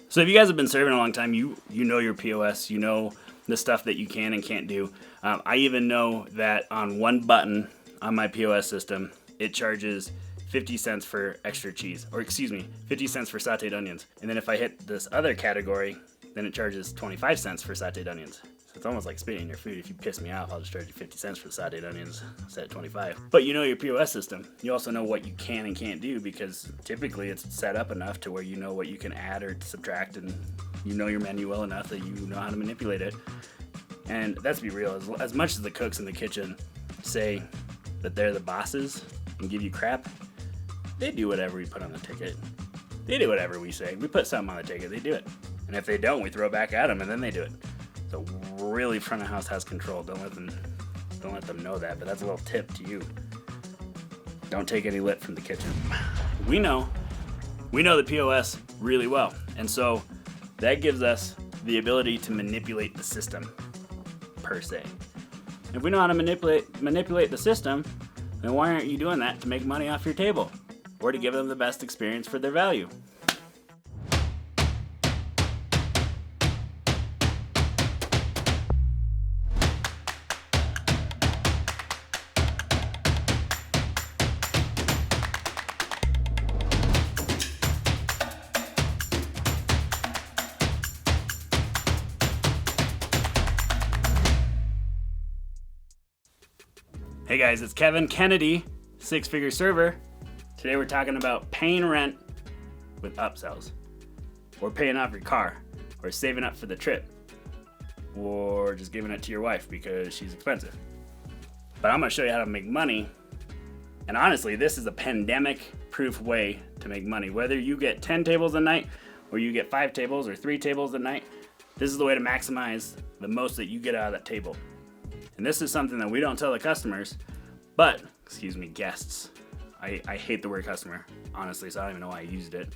So if you guys have been serving a long time, you know your POS, you know the stuff that you can and can't do. I even know that on one button on my POS system, it charges 50 cents for extra cheese, or excuse me, 50 cents for sauteed onions. And then if I hit this other category, then it charges 25 cents for sauteed onions. So it's almost like spitting in your food. If you piss me off, I'll just charge you 50 cents for the sauteed onions instead of 25. But you know your POS system. You also know what you can and can't do, because typically it's set up enough to where you know what you can add or subtract, and you know your menu well enough that you know how to manipulate it. And let's be real, as much as the cooks in the kitchen say that they're the bosses and give you crap, they do whatever we put on the ticket. They do whatever we say. We put something on the ticket, they do it. And if they don't, we throw it back at them, and then they do it. So really, front of house has control. Don't let them know that. But that's a little tip to you. Don't take any lip from the kitchen. We know the POS really well, and so that gives us the ability to manipulate the system, per se. If we know how to manipulate the system, then why aren't you doing that to make money off your table, or to give them the best experience for their value? Hey guys, it's Kevin Kennedy, Six Figure Server. Today we're talking about paying rent with upsells, or paying off your car, or saving up for the trip, or just giving it to your wife because she's expensive. But I'm going to show you how to make money. And honestly, this is a pandemic-proof way to make money. Whether you get 10 tables a night, or you get 5 tables or 3 tables a night, this is the way to maximize the most that you get out of that table. And this is something that we don't tell the customers, but, guests. I hate the word customer, honestly, so I don't even know why I used it.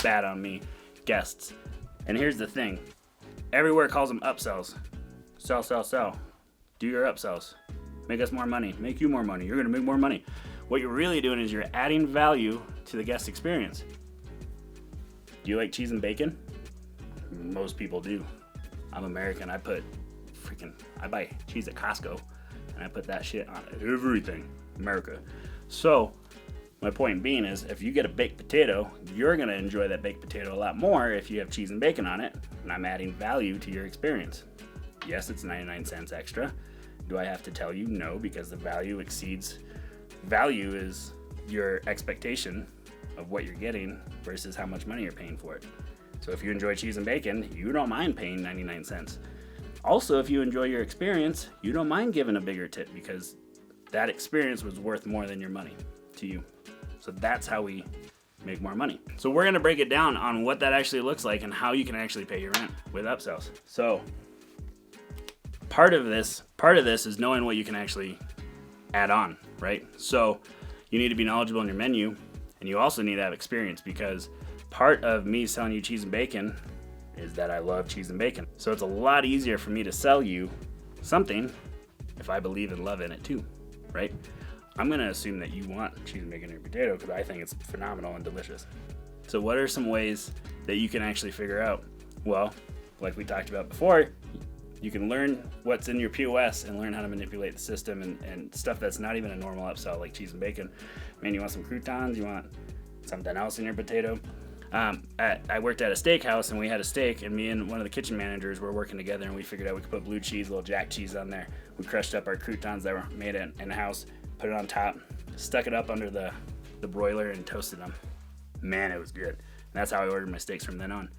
Bad on me. Guests. And here's the thing. Everywhere calls them upsells. Sell. Do your upsells. Make us more money. Make you more money. You're going to make more money. What you're really doing is you're adding value to the guest experience. Do you like cheese and bacon? Most people do. I'm American. I buy cheese at Costco, and I put that shit on everything. America. So, my point being is, if you get a baked potato, you're going to enjoy that baked potato a lot more if you have cheese and bacon on it, and I'm adding value to your experience. Yes, it's 99 cents extra. Do I have to tell you? No, because the value is your expectation of what you're getting versus how much money you're paying for it. So if you enjoy cheese and bacon, you don't mind paying 99 cents. Also, if you enjoy your experience, you don't mind giving a bigger tip, because that experience was worth more than your money to you. So that's how we make more money. So we're going to break it down on what that actually looks like and how you can actually pay your rent with upsells. So part of this is knowing what you can actually add on, right? So you need to be knowledgeable in your menu, and you also need to have experience, because part of me selling you cheese and bacon is that I love cheese and bacon. So it's a lot easier for me to sell you something if I believe and love in it too, right? I'm going to assume that you want cheese and bacon in your potato because I think it's phenomenal and delicious. So what are some ways that you can actually figure out? Well, like we talked about before, you can learn what's in your POS and learn how to manipulate the system and stuff that's not even a normal upsell, like cheese and bacon. Man, you want some croutons? You want something else in your potato? I worked at a steakhouse, and we had a steak, and me and one of the kitchen managers were working together, and we figured out we could put blue cheese, a little jack cheese on there. We crushed up our croutons that were made in house, put it on top, stuck it up under the broiler, and toasted them. Man, it was good. And that's how I ordered my steaks from then on.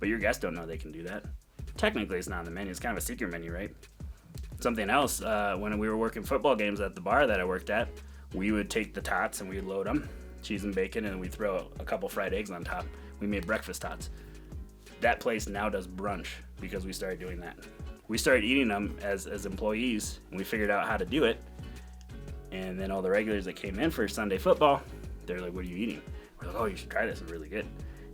But your guests don't know they can do that. Technically, it's not on the menu. It's kind of a secret menu, right? Something else, when we were working football games at the bar that I worked at, we would take the tots and we'd load them, cheese and bacon, and we'd throw a couple fried eggs on top. We made breakfast tots. That place now does brunch because we started doing that. We started eating them as employees, and we figured out how to do it. And then all the regulars that came in for Sunday football, they're like, "What are you eating?" We're like, "Oh, you should try this. It's really good."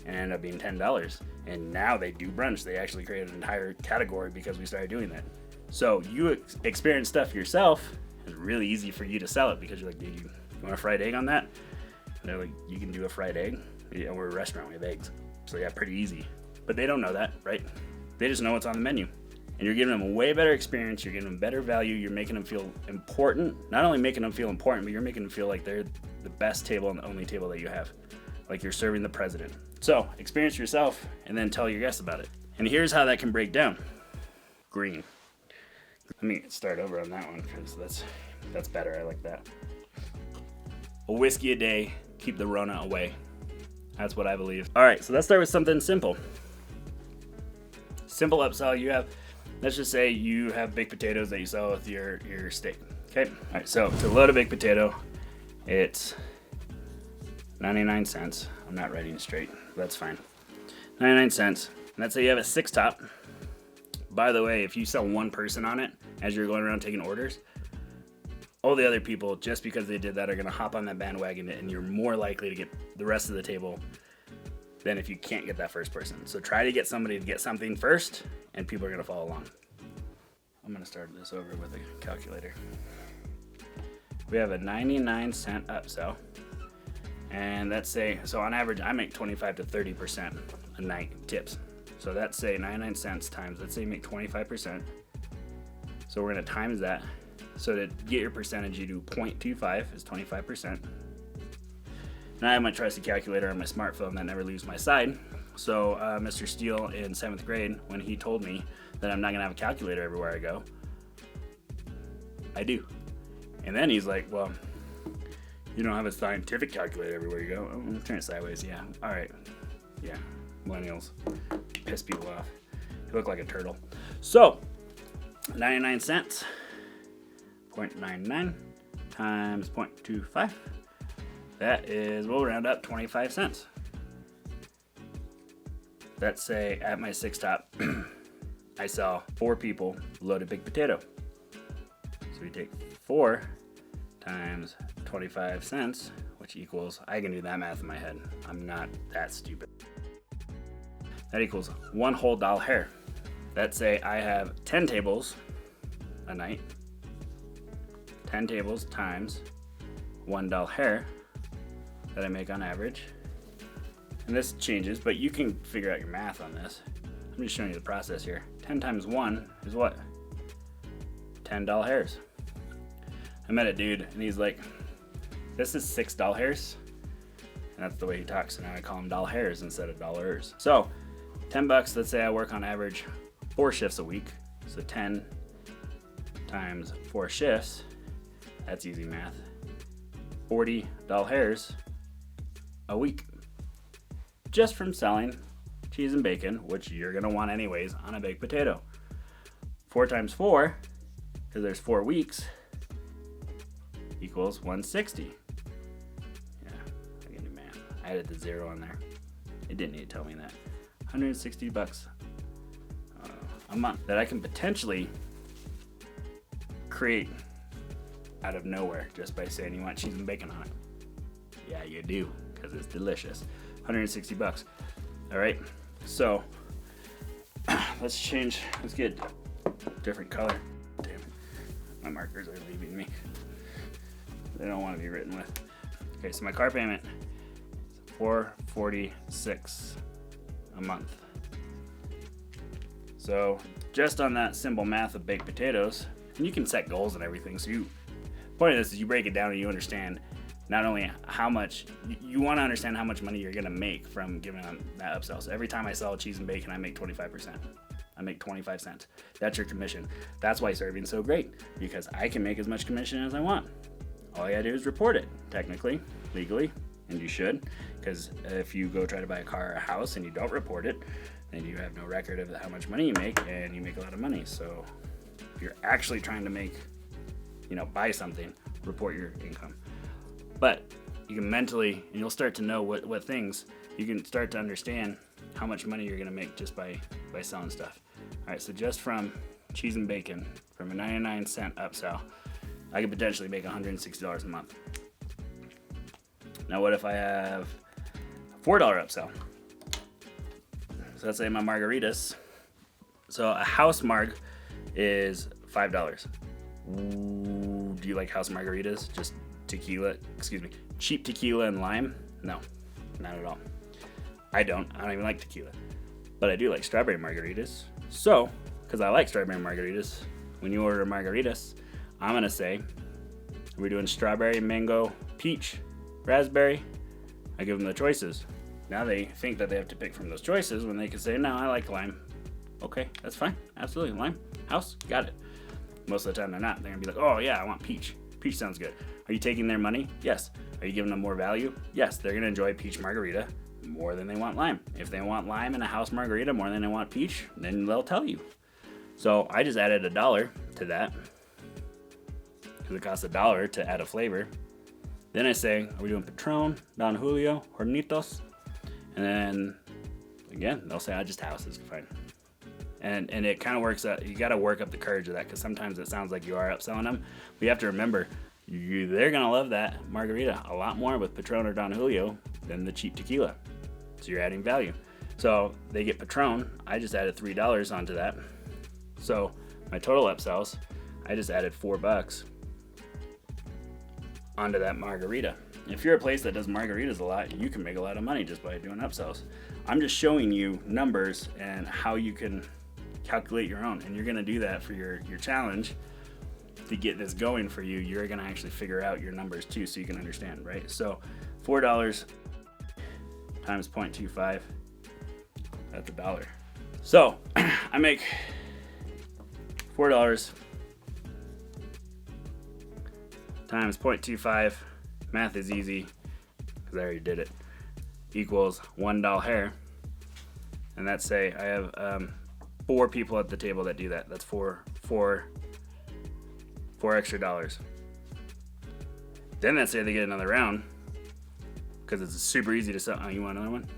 And it ended up being $10. And now they do brunch. They actually created an entire category because we started doing that. So you experience stuff yourself. It's really easy for you to sell it because you're like, "Dude, you want a fried egg on that?" And they're like, "You can do a fried egg?" Yeah, we're a restaurant, we have eggs. So yeah, pretty easy. But they don't know that, right? They just know what's on the menu. And you're giving them a way better experience. You're giving them better value. You're making them feel important. Not only making them feel important, but you're making them feel like they're the best table and the only table that you have. Like you're serving the president. So experience yourself and then tell your guests about it. And here's how that can break down. Green. Let me start over on that one because that's better. I like that. A whiskey a day, keep the Rona away. That's what I believe. All right, so let's start with something simple. Simple upsell. You have, let's just say you have baked potatoes that you sell with your steak. Okay. All right. So to load a baked potato, it's 99 cents. I'm not writing it straight. That's fine. 99 cents. And let's say you have a 6-top. By the way, if you sell one person on it as you're going around taking orders, all the other people, just because they did that, are going to hop on that bandwagon, and you're more likely to get the rest of the table than if you can't get that first person. So try to get somebody to get something first, and people are going to follow along. I'm going to start this over with a calculator. We have a 99-cent upsell. And let's say, so on average, I make 25 to 30% a night tips. So that's say 99 cents times, let's say you make 25%. So we're going to times that. So to get your percentage, you do 0.25 is 25%. Now I have my trusty calculator on my smartphone that never leaves my side. So Mr. Steele in 7th grade, when he told me that I'm not going to have a calculator everywhere I go, I do. And then he's like, well, you don't have a scientific calculator everywhere you go. I'm turning it sideways, yeah. All right. Yeah, millennials piss people off. You look like a turtle. So, 99 cents, 0.99 times 0.25. That is, we'll round up 25 cents. Let's say at my 6-top, I sell 4 people loaded baked potato. So we take 4 times 25 cents, which equals, I can do that math in my head. I'm not that stupid. That equals 1 whole doll hair. Let's say I have 10 tables a night. 10 tables times 1 doll hair that I make on average. And this changes, but you can figure out your math on this. I'm just showing you the process here. 10 times 1 is what? 10 doll hairs. I met a dude and he's like, this is 6 doll hairs. And that's the way he talks. So now I call him doll hairs instead of dollars. So $10, let's say I work on average 4 shifts a week. So 10 times 4 shifts, that's easy math. 40 doll hairs a week. Just from selling cheese and bacon, which you're gonna want anyways on a baked potato. 4 times 4, because there's 4 weeks, equals 160. Yeah, I can do math. I added the 0 on there. It didn't need to tell me that. $160 a month that I can potentially create out of nowhere just by saying you want cheese and bacon on it. Yeah, you do, because it's delicious. $160. All right, so let's get a different color. Damn it, my markers are leaving me. They don't want to be written with. Okay, so my car payment is $446 a month. So just on that simple math of baked potatoes, and you can set goals and everything. So point of this is you break it down and you understand not only how much, you want to understand how much money you're going to make from giving them that upsell. So every time I sell cheese and bacon, I make 25%. I make 25 cents. That's your commission. That's why serving's so great, because I can make as much commission as I want. All you gotta do is report it, technically, legally, and you should, because if you go try to buy a car or a house and you don't report it, then you have no record of how much money you make, and you make a lot of money. So if you're actually trying to make, buy something, report your income. But you can mentally, and you'll start to know what things, you can start to understand how much money you're gonna make just by selling stuff. All right, so just from cheese and bacon, from a 99-cent upsell, I could potentially make $160 a month. Now what if I have a $4 upsell? So let's say my margaritas. So a house marg is $5. Ooh, do you like house margaritas? Just cheap tequila and lime? No, not at all. I don't even like tequila. but I do like strawberry margaritas. So, because I like strawberry margaritas, when you order margaritas, I'm going to say, are we doing strawberry, mango, peach, raspberry? I give them the choices. Now they think that they have to pick from those choices when they can say, no, I like lime. Okay, that's fine. Absolutely. Lime, house, got it. Most of the time they're not. They're going to be like, oh yeah, I want peach. Peach sounds good. Are you taking their money? Yes. Are you giving them more value? Yes. They're going to enjoy peach margarita more than they want lime. If they want lime in a house margarita more than they want peach, then they'll tell you. So I just added $1 to that because it costs $1 to add a flavor. Then I say, are we doing Patron, Don Julio, Hornitos? And then again, they'll say, I just house is fine. And it kind of works out. You got to work up the courage of that because sometimes it sounds like you are upselling them. But you have to remember, they're going to love that margarita a lot more with Patron or Don Julio than the cheap tequila. So you're adding value. So they get Patron. I just added $3 onto that. So my total upsells, I just added $4 onto that margarita. If you're a place that does margaritas a lot, you can make a lot of money just by doing upsells. I'm just showing you numbers and how you can calculate your own. And you're going to do that for your challenge to get this going for you. You're going to actually figure out your numbers too so you can understand, right? So $4 times 0.25, that's $1. So I make $4 times 0.25, math is easy because I already did it, equals $1. And that's say I have 4 people at the table that do that. That's four extra dollars. Then let's say they get another round because it's super easy to sell. Oh, you want another one?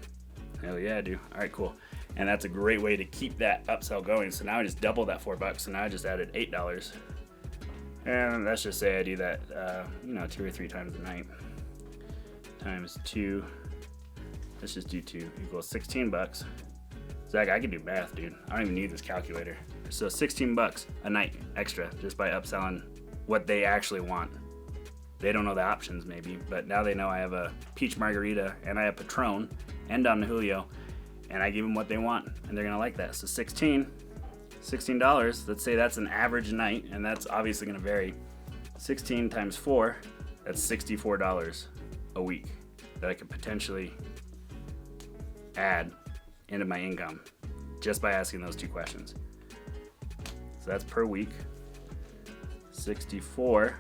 Hell yeah, I do. All right, cool. And that's a great way to keep that upsell going. So now I just doubled that $4. So now I just added $8. And let's just say I do that, 2 or 3 times a night. Times 2. Let's just do 2 equals $16. Zach, I can do math, dude. I don't even need this calculator. So $16 a night extra just by upselling what they actually want. They don't know the options maybe, but now they know I have a peach margarita and I have Patron and Don Julio, and I give them what they want, and they're gonna like that. So $16, let's say that's an average night, and that's obviously gonna vary. 16 times 4, that's $64 a week that I could potentially add into my income just by asking those 2 questions. So that's per week. 64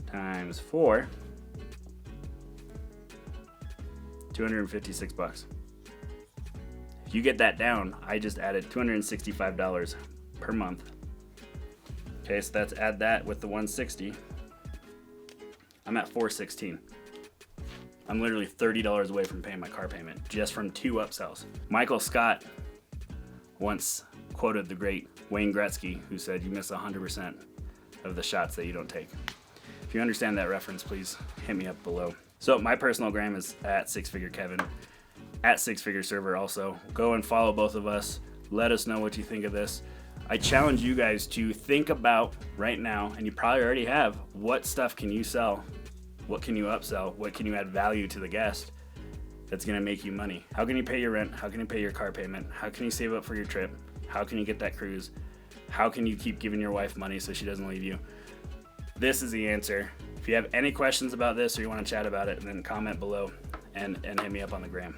times 4, $256. If you get that down, I just added $265 per month. Okay, so that's add that with the 160. I'm at $416. I'm literally $30 away from paying my car payment just from 2 upsells. Michael Scott once quoted the great Wayne Gretzky, who said, "You miss 100% of the shots that you don't take." If you understand that reference, please hit me up below. So my personal gram is at SixFigureKevin, at SixFigureServer also. Go and follow both of us. Let us know what you think of this. I challenge you guys to think about right now, and you probably already have, what stuff can you sell? What can you upsell? What can you add value to the guest that's gonna make you money? How can you pay your rent? How can you pay your car payment? How can you save up for your trip? How can you get that cruise? How can you keep giving your wife money so she doesn't leave you? This is the answer. If you have any questions about this or you want to chat about it, then comment below and hit me up on the gram.